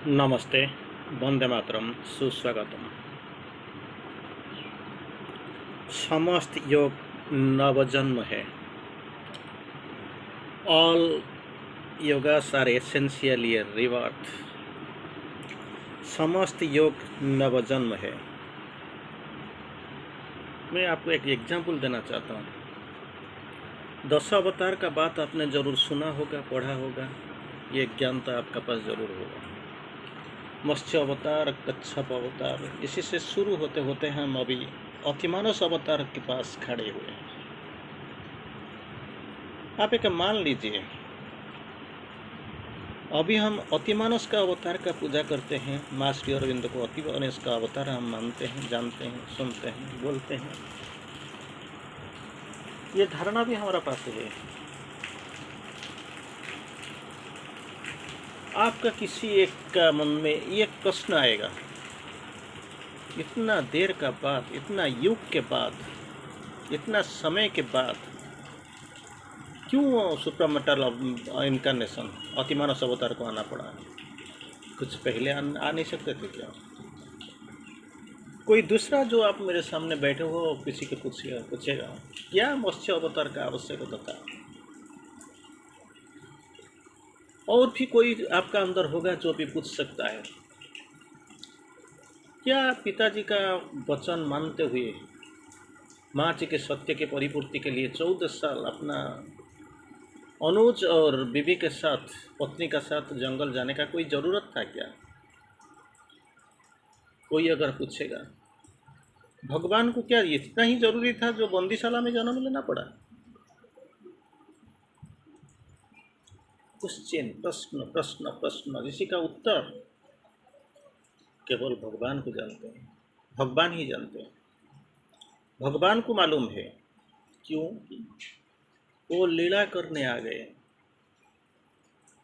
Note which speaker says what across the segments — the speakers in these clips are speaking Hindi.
Speaker 1: नमस्ते, वंदे मातरम, सुस्वागतम। समस्त योग नवजन्म है। All yogas are essentially rebirth. समस्त योग नवजन्म है। मैं आपको एक एग्जाम्पल देना चाहता हूँ। 10 अवतार का बात आपने ज़रूर सुना होगा, पढ़ा होगा। ये ज्ञान तो आपके पास ज़रूर होगा। मत्स्य अवतार, कच्छप अवतार, इसी से शुरू होते होते हम अभी अतिमानस अवतार के पास खड़े हुए हैं। आप एक मान लीजिए, अभी हम अतिमानस का अवतार का पूजा करते हैं। माँ श्री अरविंद को अतिमानस का अवतार हम मानते हैं, जानते हैं, सुनते हैं, बोलते हैं। ये धारणा भी हमारे पास है। आपका किसी एक का मन में ये प्रश्न आएगा, इतना देर का बाद, इतना युग के बाद, इतना समय के बाद क्यों सुप्रामेंटल इनकारनेशन अतिमानस अवतार को आना पड़ा? कुछ पहले आ नहीं सकते थे क्या? कोई दूसरा जो आप मेरे सामने बैठे हो किसी के पूछेगा क्या मत्स्य अवतार का आवश्यकता था? और भी कोई आपका अंदर होगा जो भी पूछ सकता है, क्या पिताजी का वचन मानते हुए माँ जी के सत्य के परिपूर्ति के लिए 14 साल अपना अनुज और बीबी के साथ, पत्नी का साथ जंगल जाने का कोई ज़रूरत था क्या? कोई अगर पूछेगा, भगवान को क्या इतना ही जरूरी था जो बंदीशाला में जन्म लेना पड़ा? क्वेश्चन, प्रश्न प्रश्न प्रश्न, इसी का उत्तर केवल भगवान को जानते हैं। भगवान ही जानते हैं। भगवान को मालूम है। क्यों? वो लीला करने आ गए।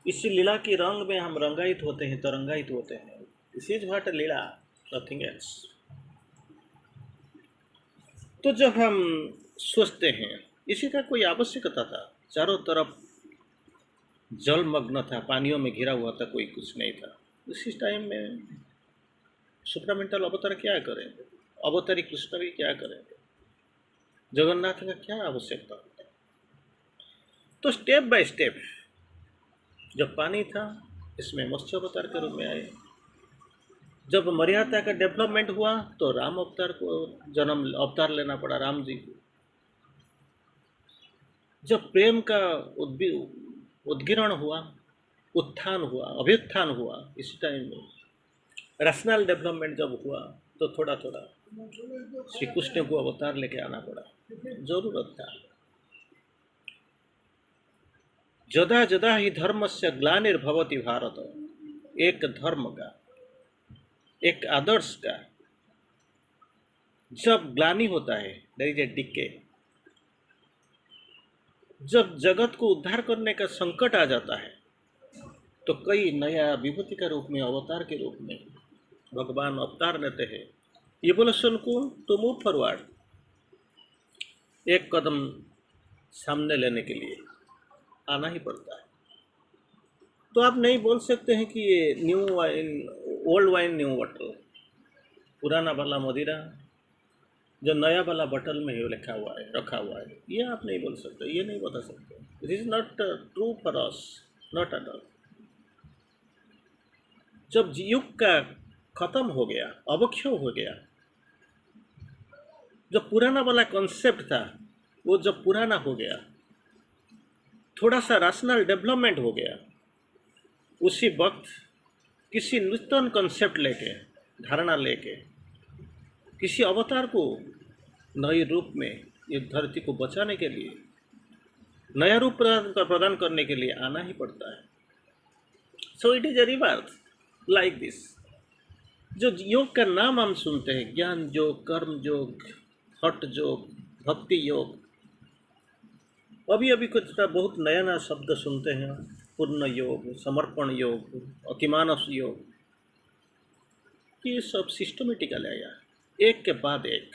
Speaker 1: इसी लीला के रंग में हम रंगायित होते हैं, तरंगायित होते हैं। This is what Leela, nothing else. तो जब हम सोचते हैं इसी का कोई आवश्यकता था? चारों तरफ जलमग्न था, पानियों में घिरा हुआ था, कोई कुछ नहीं था। उसी टाइम में सुप्रामेंटल अवतार क्या करें? अवतारी कृष्ण भी क्या करें? जगन्नाथ का क्या आवश्यकता होता? तो स्टेप बाय स्टेप जब पानी था, इसमें मत्स्य अवतार के रूप में आए। जब मर्यादा का डेवलपमेंट हुआ तो राम अवतार को अवतार लेना पड़ा, राम जी को। जब प्रेम का उद्गिरण हुआ, उत्थान हुआ, अभ्युत्थान हुआ, इसी टाइम में रैशनल डेवलपमेंट जब हुआ तो थोड़ा थोड़ा श्री कृष्ण को अवतार लेके आना पड़ा, जरूरत था। जदा जदा ही धर्म से ग्लानिर्भवति भारत। एक धर्म का, एक आदर्श का जब ग्लानि होता है, देयर इज ए डिके। जब जगत को उद्धार करने का संकट आ जाता है तो कई नया विभूति के रूप में, अवतार के रूप में भगवान अवतार लेते हैं। इवोल्यूशन को तो मूव फॉरवर्ड, एक कदम सामने लेने के लिए आना ही पड़ता है। तो आप नहीं बोल सकते हैं कि ये new wine, old wine new bottle, पुराना वाला मदिरा जो नया वाला बटल में लिखा हुआ है, रखा हुआ है, ये आप नहीं बोल सकते, ये नहीं बता सकते। It is not true for us, not at all. जब युग का खत्म हो गया, अवक्षय हो गया, जो पुराना वाला कॉन्सेप्ट था वो जब पुराना हो गया, थोड़ा सा रैशनल डेवलपमेंट हो गया, उसी वक्त किसी नूतन कॉन्सेप्ट लेके, धारणा लेके, किसी अवतार को नए रूप में ये धरती को बचाने के लिए, नया रूप प्रदान करने के लिए आना ही पड़ता है। So it is a रिवर्थ like this. जो योग का नाम हम सुनते हैं, ज्ञान योग, कर्म योग, हठ योग, भक्ति योग, अभी अभी कुछ बहुत नया नया शब्द सुनते हैं, पूर्ण योग, समर्पण योग, अतिमानस योग। ये सब सिस्टमेटिकल आया, एक के बाद एक।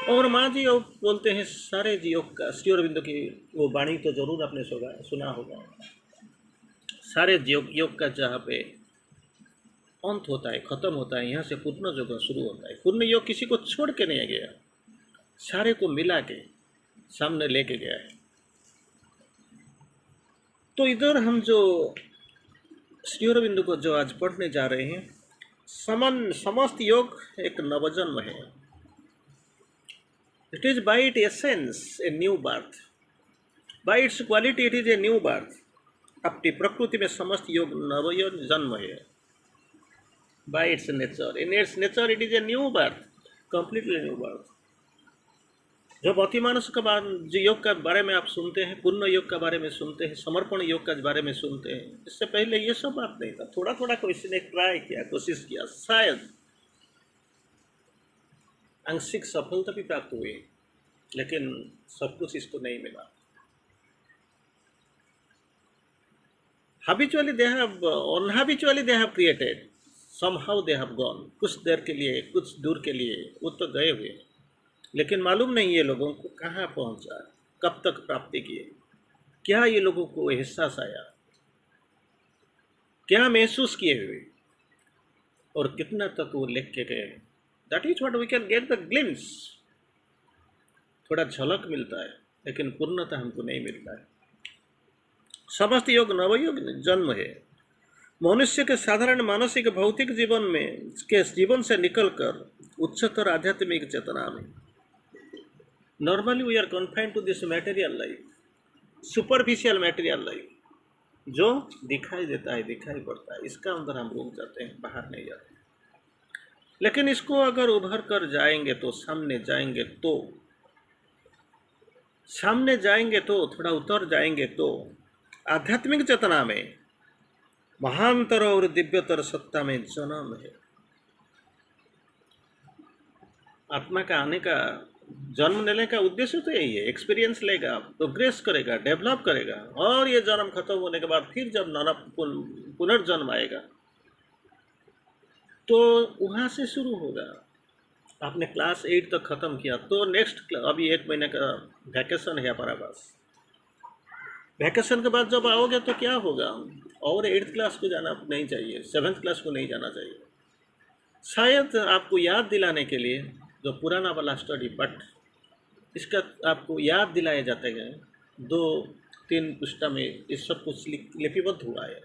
Speaker 1: और माँ जी और बोलते हैं सारे योग का, श्री अरविंद की वो वाणी तो जरूर आपने सुना होगा। सारे योग का जहाँ पे अंत होता है, खत्म होता है, यहाँ से पूर्ण योग शुरू होता है। पूर्ण योग किसी को छोड़ के नहीं गया, सारे को मिला के सामने लेके गया है। तो इधर हम जो श्री अरविंद को जो आज पढ़ने जा रहे हैं, समस्त योग एक नवजन्म है। It is by it essence a new birth, by its quality it is a new birth. अपनी प्रकृति में समस्त योग नवजन्म है। By its nature, in its nature it is a new birth, completely new birth. जब अतिमानस का जो योग का बारे में आप सुनते हैं, पूर्ण योग का बारे में सुनते हैं, समर्पण योग का बारे में सुनते हैं, इससे पहले ये सब बात नहीं था। थोड़ा थोड़ा किसी ने ट्राई किया, कोशिश किया, शायद आंशिक सफलता भी प्राप्त हुई, लेकिन सब कुछ इसको नहीं मिला। Habitually they have, unhabitually they have created, somehow they have gone, कुछ देर के लिए, कुछ दूर के लिए वो तो गए हुए, लेकिन मालूम नहीं ये लोगों को कहाँ पहुँचा, कब तक प्राप्ति किए, क्या ये लोगों को एहसास आया, क्या महसूस किए हुए, और कितना तक वो लिख के गए। That is what we can get the glimpse. थोड़ा झलक मिलता है, लेकिन पूर्णता हमको नहीं मिलता है। समस्त योग नवयोग जन्म है। मनुष्य के साधारण मानसिक भौतिक जीवन में के जीवन से निकलकर उच्चतर आध्यात्मिक चेतना में, normally we are confined to this material life, superficial material life, जो दिखाई देता है, दिखाई पड़ता है, इसका अंदर हम रुक जाते हैं, बाहर नहीं जाते। लेकिन इसको अगर उभर कर जाएंगे तो, सामने जाएंगे तो, थोड़ा उतर जाएंगे तो आध्यात्मिक चेतना में महानतर और दिव्यतर सत्ता में जन्म है। आत्मा का आने का, जन्म लेने का उद्देश्य तो यही है। एक्सपीरियंस लेगा, प्रोग्रेस करेगा, डेवलप करेगा, और ये जन्म खत्म होने के बाद फिर जब पुनर्जन्म आएगा तो वहाँ से शुरू होगा। आपने क्लास 8 तक ख़त्म किया तो नेक्स्ट, अभी 1 महीने का वैकेशन है हमारा पास। वैकेशन के बाद जब आओगे तो क्या होगा, और 8th क्लास को जाना नहीं चाहिए, 7th क्लास को नहीं जाना चाहिए। शायद आपको याद दिलाने के लिए जो पुराना वाला स्टडी, बट इसका आपको याद दिलाए जाते हैं 2-3 पृष्ठा में इस सब कुछ लिपिबद्ध हुआ है।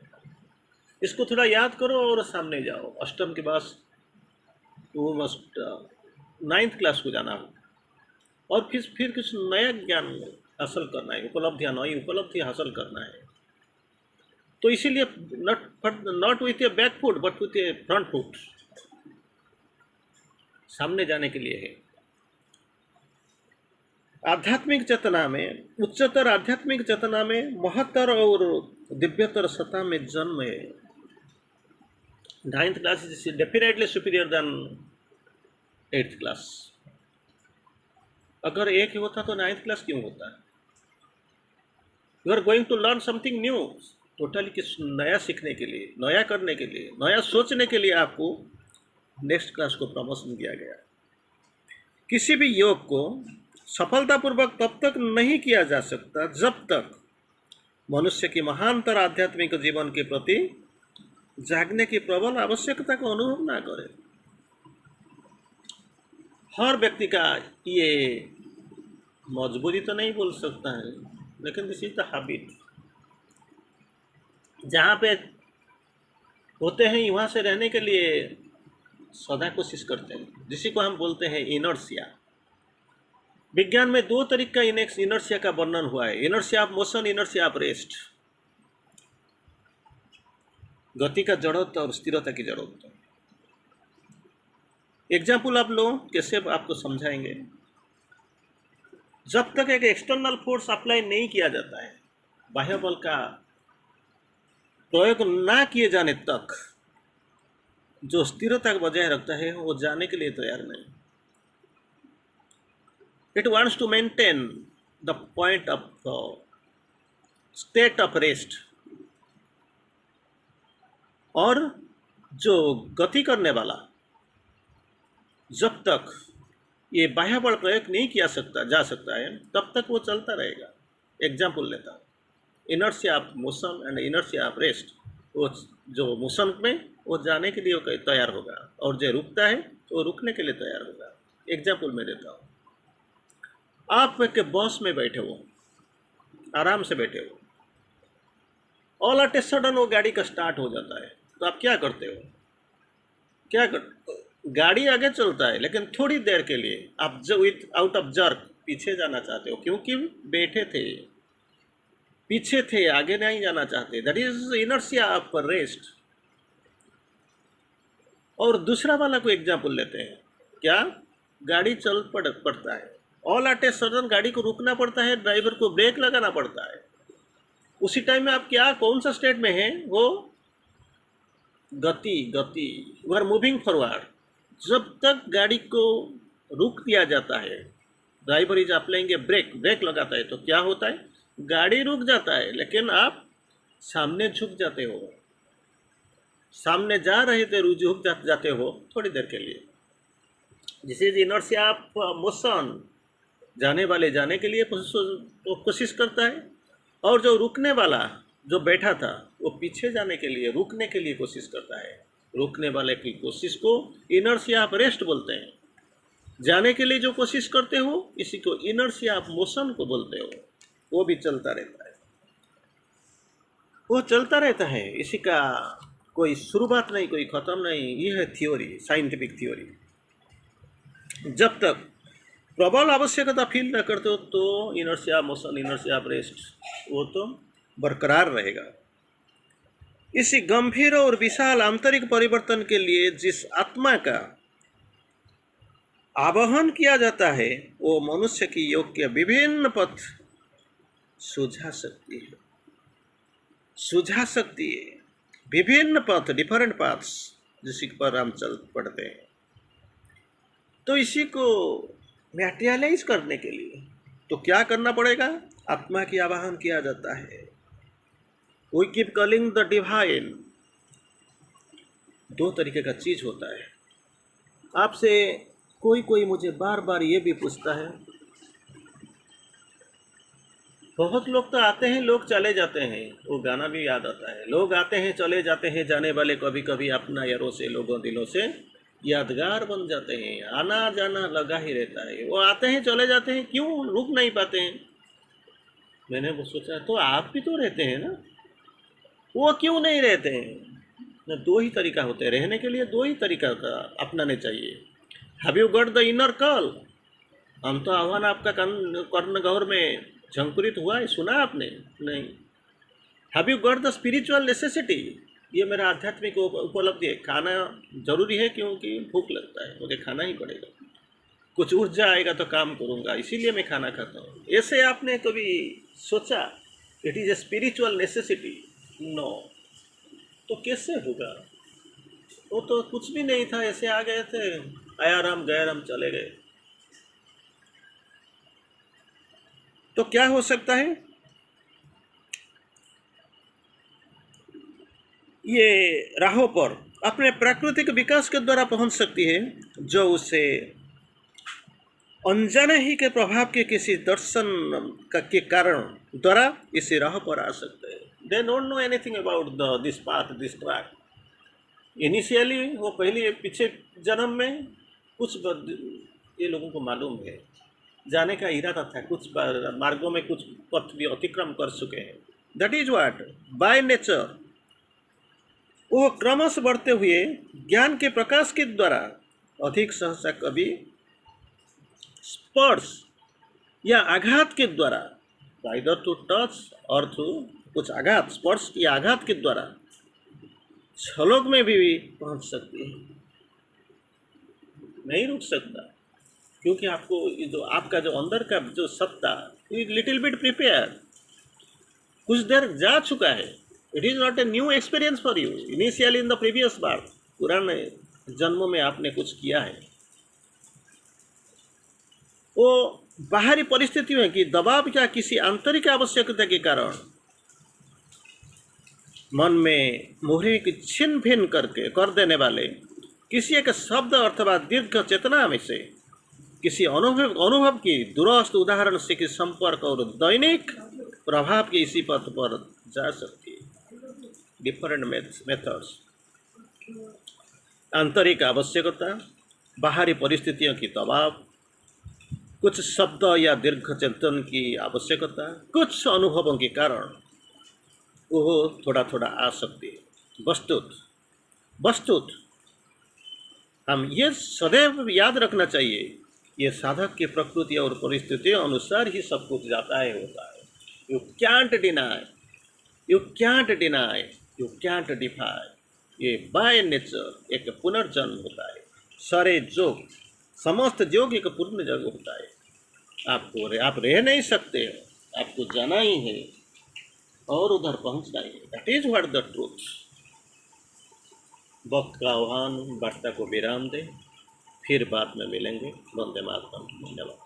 Speaker 1: इसको थोड़ा याद करो और सामने जाओ। अष्टम के बाद वो मस्ट 9th क्लास को जाना हो, और फिर कुछ नया ज्ञान हासिल करना है, उपलब्धियाँ, नई उपलब्धि हासिल करना है। तो इसीलिए not with A back foot but with A front foot, सामने जाने के लिए है। आध्यात्मिक चेतना में, उच्चतर आध्यात्मिक चेतना में महत्तर और दिव्यतर सत्ता में जन्म है। 9th class is definitely superior than 8th class. अगर एक ही होता तो 9th क्लास क्यों होता है? You are going to learn something new, totally कुछ नया सीखने के लिए, नया करने के लिए, नया सोचने के लिए आपको नेक्स्ट क्लास को प्रमोशन दिया गया। किसी भी योग को सफलतापूर्वक तब तक नहीं किया जा सकता जब तक मनुष्य की महानतर आध्यात्मिक जीवन के प्रति जागने की प्रबल आवश्यकता को अनुभव ना करे। हर व्यक्ति का ये मजबूरी तो नहीं बोल सकता है, लेकिन दिस इज द हैबिट। जहाँ पे होते हैं वहाँ से रहने के लिए सदा कोशिश करते हैं, जिसी को हम बोलते हैं इनर्शिया। विज्ञान में 2 तरीके का इनर्शिया का वर्णन हुआ है, inertia of motion, inertia of rest. गति का जड़त्व और स्थिरता की जड़त्व। एग्जाम्पल आप लो, कैसे आपको समझाएंगे। जब तक एक एक्सटर्नल फोर्स अप्लाई नहीं किया जाता है, बाह्य बल का प्रयोग ना किए जाने तक जो स्थिरता बजाय रखता है वो जाने के लिए तैयार नहीं। It wants to maintain the point of state of rest. और जो गति करने वाला, जब तक ये बाह्य बल प्रयोग नहीं किया जा सकता है, तब तक वो चलता रहेगा। एग्जाम्पल लेता हूँ, inertia of motion and inertia of rest. वो जो मोशन में वो जाने के लिए तैयार होगा, और जो रुकता है वो रुकने के लिए तैयार होगा। एग्जाम्पल मैं देता हूँ। आप के बॉस में बैठे हो, आराम से बैठे हो, ऑल एट ए सडन वो गाड़ी का स्टार्ट हो जाता है, तो आप क्या करते हो? क्या कर गाड़ी आगे चलता है, लेकिन थोड़ी देर के लिए आप जो विथ आउट ऑफ जर्क पीछे जाना चाहते हो, क्योंकि बैठे थे, पीछे थे, आगे नहीं जाना चाहते। That is inertia of rest. और दूसरा वाला को एग्जाम्पल लेते हैं। क्या? गाड़ी पड़ता है, ऑल एट ए सडन गाड़ी को रुकना पड़ता है, ड्राइवर को ब्रेक लगाना पड़ता है। उसी टाइम में आप क्या, कौन सा स्टेट में हैं? वो गति वी आर मूविंग फॉरवर्ड। जब तक गाड़ी को रुक दिया जाता है, ड्राइवर इज अप्लाइंग ब्रेक लगाता है, तो क्या होता है? गाड़ी रुक जाता है, लेकिन आप सामने झुक जाते हो, सामने जा रहे थे, झुक जाते हो थोड़ी देर के लिए। This is inertia of motion. जाने वाले जाने के लिए कोशिश करता है, और जो रुकने वाला जो बैठा था वो पीछे जाने के लिए, रुकने के लिए कोशिश करता है। रुकने वाले की कोशिश को इनर्शिया ऑफ रेस्ट बोलते हैं। जाने के लिए जो कोशिश करते हो, इसी को इनर्शिया ऑफ मोशन को बोलते हो। वो भी चलता रहता है, वो चलता रहता है, इसी का कोई शुरुआत नहीं, कोई ख़त्म नहीं। ये है थ्योरी, साइंटिफिक थ्योरी। जब तक प्रबल आवश्यकता फील न करते हो, तो inertia motion, inertia of rest वो तो बरकरार रहेगा। इसी गंभीर और विशाल आंतरिक परिवर्तन के लिए जिस आत्मा का आवाहन किया जाता है, वो मनुष्य की योग के विभिन्न पथ सुझा सकती है, विभिन्न पथ, डिफरेंट पाथ्स, जिस पर हम चल पड़ते हैं। तो इसी को मैटेरियलाइज करने के लिए तो क्या करना पड़ेगा? आत्मा की आवाहन किया जाता है। We keep calling the divine. दो तरीके का चीज होता है। आपसे कोई मुझे बार बार ये भी पूछता है, बहुत लोग तो आते हैं, लोग चले जाते हैं, वो गाना भी याद आता है। लोग आते हैं, चले जाते हैं, जाने वाले कभी कभी अपना यारों से, लोगों दिलों से यादगार बन जाते हैं। आना जाना लगा ही रहता है। वो आते हैं, चले जाते हैं, क्यों रुक नहीं पाते हैं? मैंने वो सोचा, तो आप भी तो रहते हैं ना, वो क्यों नहीं रहते हैं? ना, दो ही तरीका होते हैं रहने के लिए, दो ही तरीका का अपनाने चाहिए। Have you got the inner call? हम तो आह्वान आपका कर्ण गौर में झंकुरित हुआ है, सुना आपने? नहीं। Have you got the spiritual necessity? ये मेरा आध्यात्मिक उपलब्धि है। खाना जरूरी है, क्योंकि भूख लगता है, मुझे खाना ही पड़ेगा। कुछ ऊर्जा आएगा तो काम करूँगा, इसीलिए मैं खाना खाता हूँ। ऐसे आपने कभी सोचा it is a spiritual necessity? No. तो कैसे होगा? वो तो कुछ भी नहीं था, ऐसे आ गए थे, आया राम गया राम, चले गए। तो क्या हो सकता है? ये राहों पर अपने प्राकृतिक विकास के द्वारा पहुंच सकती है, जो उसे अनजाने ही के प्रभाव के किसी दर्शन के कारण द्वारा इसी राह पर आ सकते हैं। They don't know anything about this path, this track. Initially वो पहले पीछे जन्म में कुछ ये लोगों को मालूम है, जाने का इरादा था, कुछ मार्गों में कुछ पथ भी अतिक्रम कर चुके हैं। That is what by nature वो क्रमश बढ़ते हुए ज्ञान के प्रकाश के द्वारा अधिक सहसा कभी स्पर्श या आघात के द्वारा, आइदर टू टच और थ्रू कुछ आघात, स्पर्श या आघात के द्वारा छलोक में भी पहुंच सकती है। नहीं रुक सकता, क्योंकि आपको जो आपका जो अंदर का जो सत्ता, लिटिल बिट प्रिपेयर, कुछ देर जा चुका है। It is not a new experience for you. Initially in the previous बार, पुराने जन्मों में आपने कुछ किया है। वो बाहरी परिस्थिति में कि दबाव या किसी आंतरिक आवश्यकता के कारण मन में मोहरे की छिन्न भिन्न कर देने वाले किसी एक शब्द अथवा दीर्घ चेतना में से किसी अनुभव की दूरस्थ उदाहरण से कि संपर्क और दैनिक प्रभाव के इसी पथ पर जा सकती है। Different methods. आंतरिक आवश्यकता, बाहरी परिस्थितियों की दबाव, कुछ शब्द या दीर्घ चिंतन की आवश्यकता, कुछ अनुभवों के कारण वो थोड़ा थोड़ा आ सकती है। वस्तुत वस्तुत हम ये सदैव याद रखना चाहिए, ये साधक की प्रकृति और परिस्थितियों अनुसार ही सब कुछ जाता है, होता है। You can't deny, you can't deny, you can't defy. ये बाय नेचर एक पुनर्जन्म होता है। सारे जोग, समस्त जोग एक पुनर्जन्म होता है। आप रह नहीं सकते हो, आपको जाना ही है और उधर पहुंचना ही है। That is what the truth. वक्त का आह्वान, वार्ता को विराम दे, फिर बाद में मिलेंगे। वंदे मातरम। धन्यवाद।